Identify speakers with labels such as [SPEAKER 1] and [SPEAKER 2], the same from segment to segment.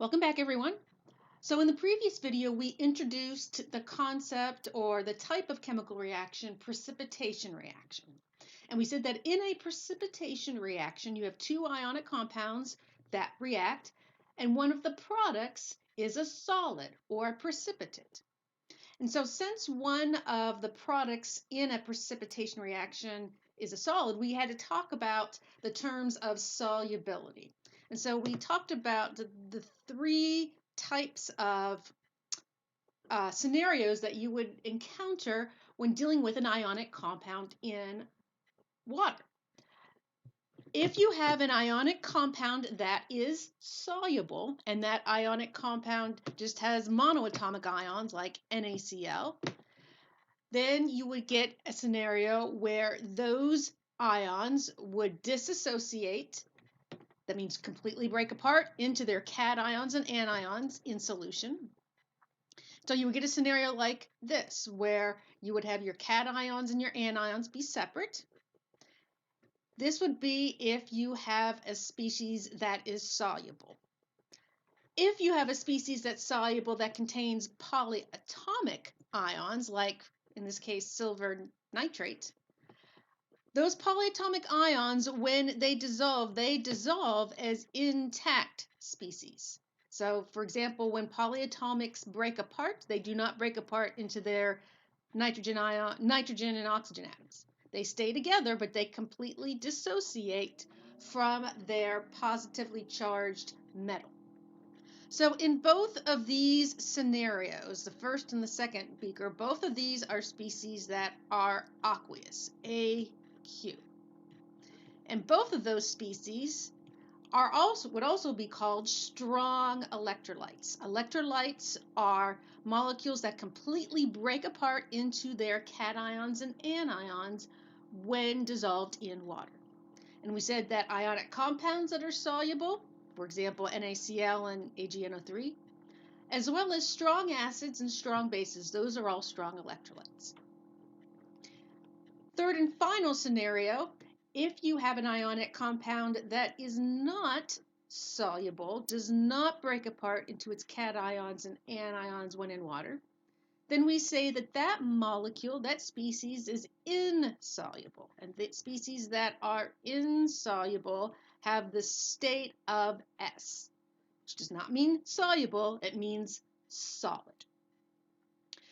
[SPEAKER 1] Welcome back, everyone. So in the previous video, we introduced the concept or the type of chemical reaction, precipitation reaction. And we said that in a precipitation reaction, you have two ionic compounds that react, and one of the products is a solid or a precipitate. And so since one of the products in a precipitation reaction is a solid, we had to talk about the terms of solubility. And so we talked about the three types of scenarios that you would encounter when dealing with an ionic compound in water. If you have an ionic compound that is soluble, and that ionic compound just has monoatomic ions like NaCl, then you would get a scenario where those ions would disassociate. That means completely break apart into their cations and anions in solution. So you would get a scenario like this, where you would have your cations and your anions be separate. This would be if you have a species that is soluble. If you have a species that's soluble that contains polyatomic ions, like in this case silver nitrate, those polyatomic ions, when they dissolve as intact species. So, for example, when polyatomics break apart, they do not break apart into their nitrogen and oxygen atoms. They stay together, but they completely dissociate from their positively charged metal. So in both of these scenarios, the first and the second beaker, both of these are species that are aqueous, AQ. And both of those species would also be called strong electrolytes. Electrolytes are molecules that completely break apart into their cations and anions when dissolved in water. And we said that ionic compounds that are soluble, for example, NaCl and AgNO3, as well as strong acids and strong bases, those are all strong electrolytes. Third and final scenario, if you have an ionic compound that is not soluble, does not break apart into its cations and anions when in water, then we say that that molecule, that species, is insoluble. And the species that are insoluble have the state of S, which does not mean soluble, it means solid.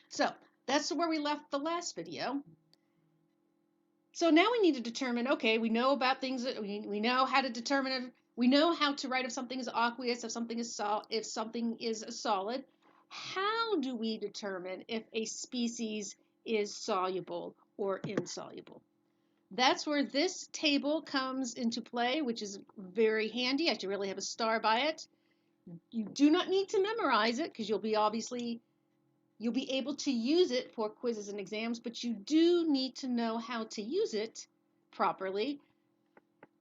[SPEAKER 1] So that's where we left the last video. So now we need to determine, okay, we know about things, that we know how to determine if, we know how to write if something is aqueous, if something is a solid. How do we determine if a species is soluble or insoluble? That's where this table comes into play, which is very handy. I should really have a star by it. You do not need to memorize it because you'll be able to use it for quizzes and exams, but you do need to know how to use it properly.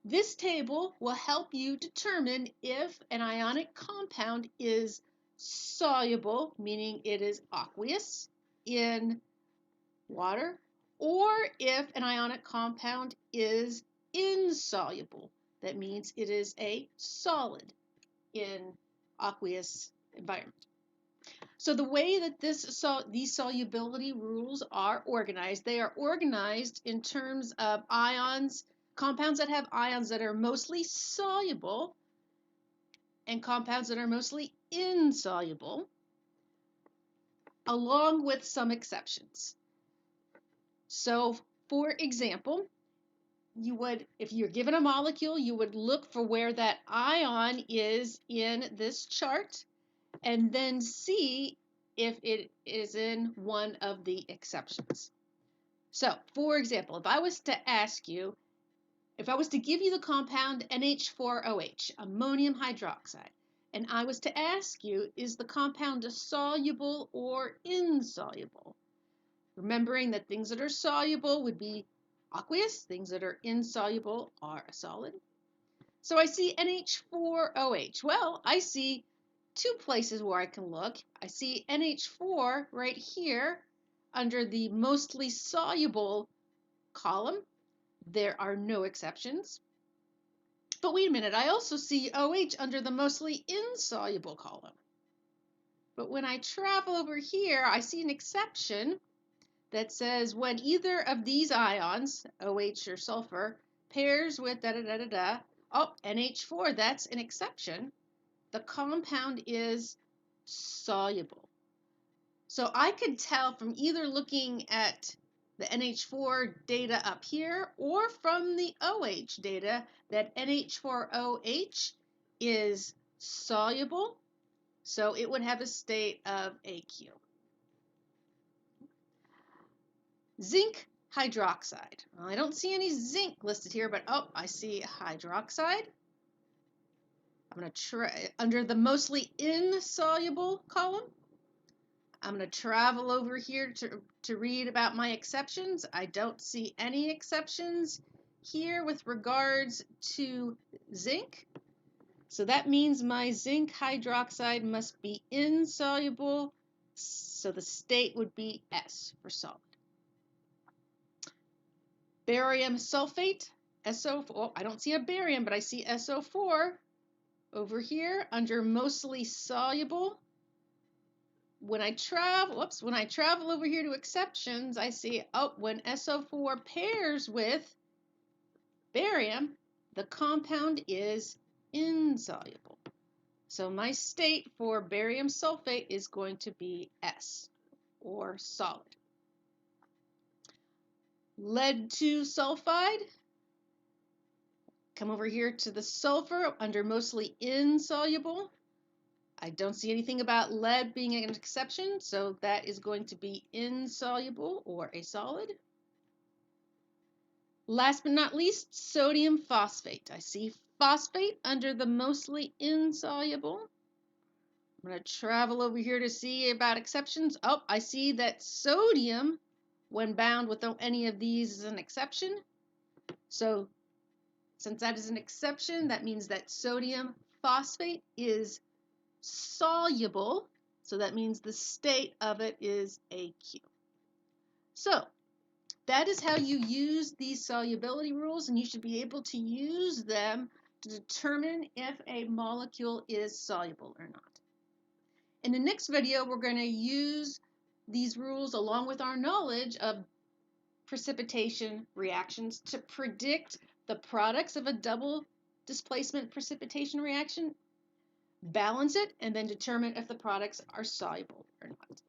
[SPEAKER 1] This table will help you determine if an ionic compound is soluble, meaning it is aqueous in water, or if an ionic compound is insoluble. That means it is a solid in aqueous environment. So the way that these solubility rules are organized, they are organized in terms of ions, compounds that have ions that are mostly soluble and compounds that are mostly insoluble, along with some exceptions. So for example, if you're given a molecule, you would look for where that ion is in this chart and then see if it is in one of the exceptions. So, for example, if I was to give you the compound NH4OH, ammonium hydroxide, and I was to ask you, is the compound soluble or insoluble? Remembering that things that are soluble would be aqueous, things that are insoluble are a solid. So I see NH4OH. Well, I see two places where I can look. I see NH4 right here under the mostly soluble column. There are no exceptions. But wait a minute, I also see OH under the mostly insoluble column. But when I travel over here, I see an exception that says when either of these ions, OH or sulfur, pairs with da da da da da, oh, NH4, that's an exception. The compound is soluble. So I could tell from either looking at the NH4 data up here or from the OH data that NH4OH is soluble, so it would have a state of AQ. Zinc hydroxide. Well, I don't see any zinc listed here, but oh, I see hydroxide. I'm going to try under the mostly insoluble column. I'm going to travel over here to read about my exceptions. I don't see any exceptions here with regards to zinc. So that means my zinc hydroxide must be insoluble. So the state would be S for solid. Barium sulfate, SO4. Oh, I don't see a barium, but I see SO4 over here under mostly soluble. When I travel over here to exceptions, I see, oh, when SO4 pairs with barium, the compound is insoluble. So my state for barium sulfate is going to be S, or solid. Lead 2 sulfide. Come over here to the sulfur under mostly insoluble. I don't see anything about lead being an exception, so that is going to be insoluble or a solid. Last but not least, sodium phosphate. I see phosphate under the mostly insoluble. I'm going to travel over here to see about exceptions. Oh, I see that sodium, when bound with any of these, is an exception. So since that is an exception, that means that sodium phosphate is soluble. So that means the state of it is AQ. So that is how you use these solubility rules, and you should be able to use them to determine if a molecule is soluble or not. In the next video, we're going to use these rules along with our knowledge of precipitation reactions to predict the products of a double displacement precipitation reaction, balance it, and then determine if the products are soluble or not.